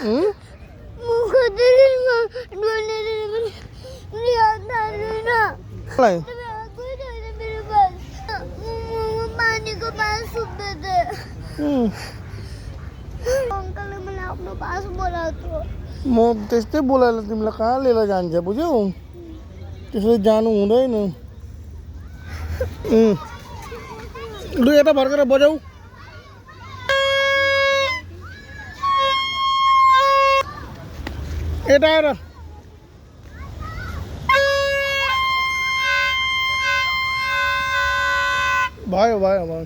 मुझको मेरे पास पानी को पास सुनते थे अंकल ने मैंने अपने पास बोला तो मग तेच ते बोलायला तुम्हाला का लिहिला जाणच्या बुझ्यो त्यसले जानु हुँदैन लु यता फर्केर बजाऊ यता आएर भयो भयो भयो